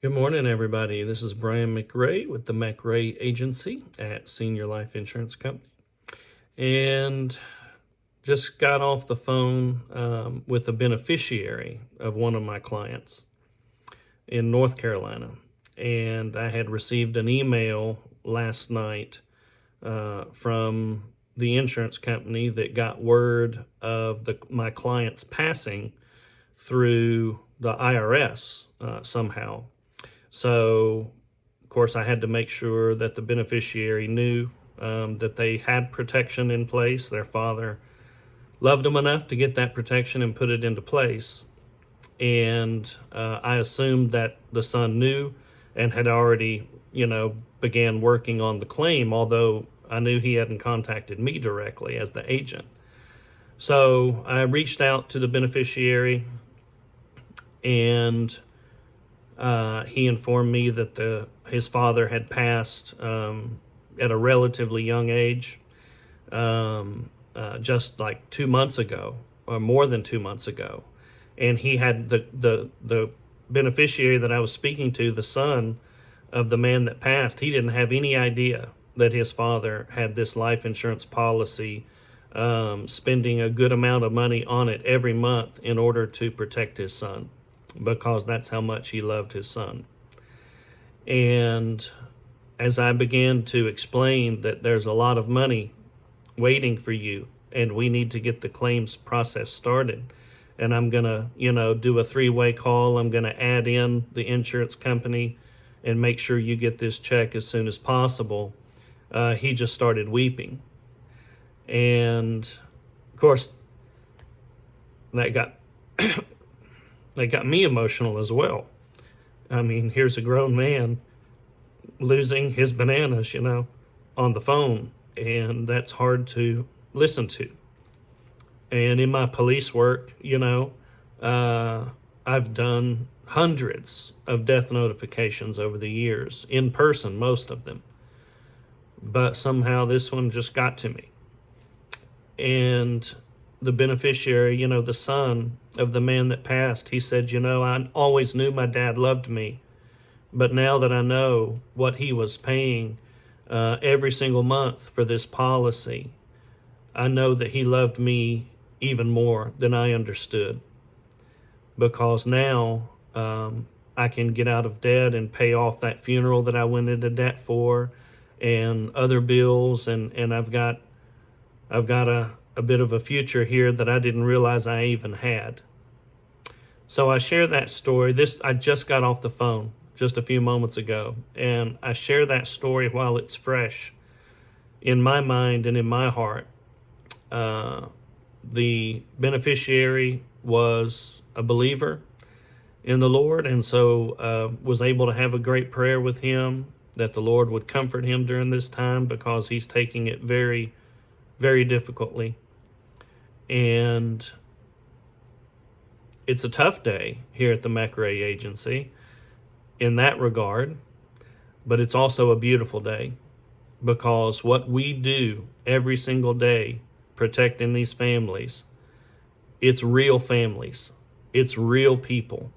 Good morning, everybody. This is Brian McRay with the McRay Agency at Senior Life Insurance Company. And just got off the phone with a beneficiary of one of my clients in North Carolina. And I had received an email last night from the insurance company that got word of my client's passing through the IRS somehow. So, of course, I had to make sure that the beneficiary knew that they had protection in place. Their father loved them enough to get that protection and put it into place. And I assumed that the son knew and had already, began working on the claim, although I knew he hadn't contacted me directly as the agent. So I reached out to the beneficiary, and he informed me that his father had passed at a relatively young age, just like 2 months ago, or more than 2 months ago. And he had the beneficiary that I was speaking to, the son of the man that passed, he didn't have any idea that his father had this life insurance policy, spending a good amount of money on it every month in order to protect his son, because that's how much he loved his son. And as I began to explain that there's a lot of money waiting for you and we need to get the claims process started, and I'm going to, do a three-way call. I'm going to add in the insurance company and make sure you get this check as soon as possible. He just started weeping. And of course, that got me emotional as well. I mean, here's a grown man losing his bananas, on the phone, and that's hard to listen to. And in my police work, I've done hundreds of death notifications over the years, in person, most of them. But somehow this one just got to me. And the beneficiary, the son of the man that passed, he said, I always knew my dad loved me, but now that I know what he was paying every single month for this policy, I know that he loved me even more than I understood, because now I can get out of debt and pay off that funeral that I went into debt for and other bills, and I've got a bit of a future here that I didn't realize I even had. So I share that story. I just got off the phone just a few moments ago, and I share that story while it's fresh in my mind and in my heart. The beneficiary was a believer in the Lord, and so was able to have a great prayer with him that the Lord would comfort him during this time, because he's taking it very, very difficultly. And it's a tough day here at the McRay Agency in that regard, but it's also a beautiful day, because what we do every single day protecting these families, it's real families, it's real people.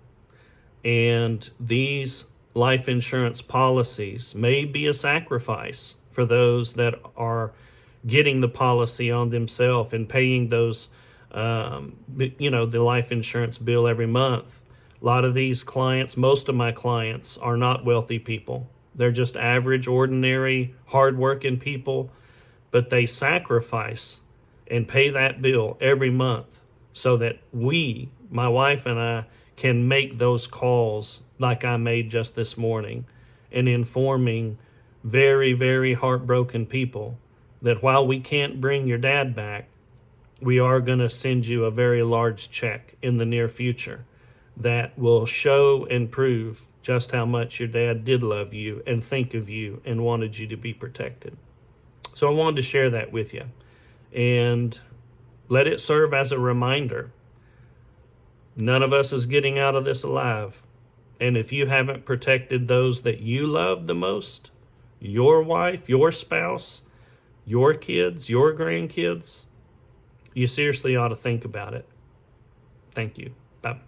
And these life insurance policies may be a sacrifice for those that are getting the policy on themselves and paying those, the life insurance bill every month. A lot of these clients, most of my clients, are not wealthy people. They're just average, ordinary, hardworking people, but they sacrifice and pay that bill every month so that we, my wife and I, can make those calls like I made just this morning, and informing very, very heartbroken people that while we can't bring your dad back, we are going to send you a very large check in the near future that will show and prove just how much your dad did love you and think of you and wanted you to be protected. So I wanted to share that with you, and let it serve as a reminder. None of us is getting out of this alive. And if you haven't protected those that you love the most, your wife, your spouse, your kids, your grandkids, you seriously ought to think about it. Thank you. Bye.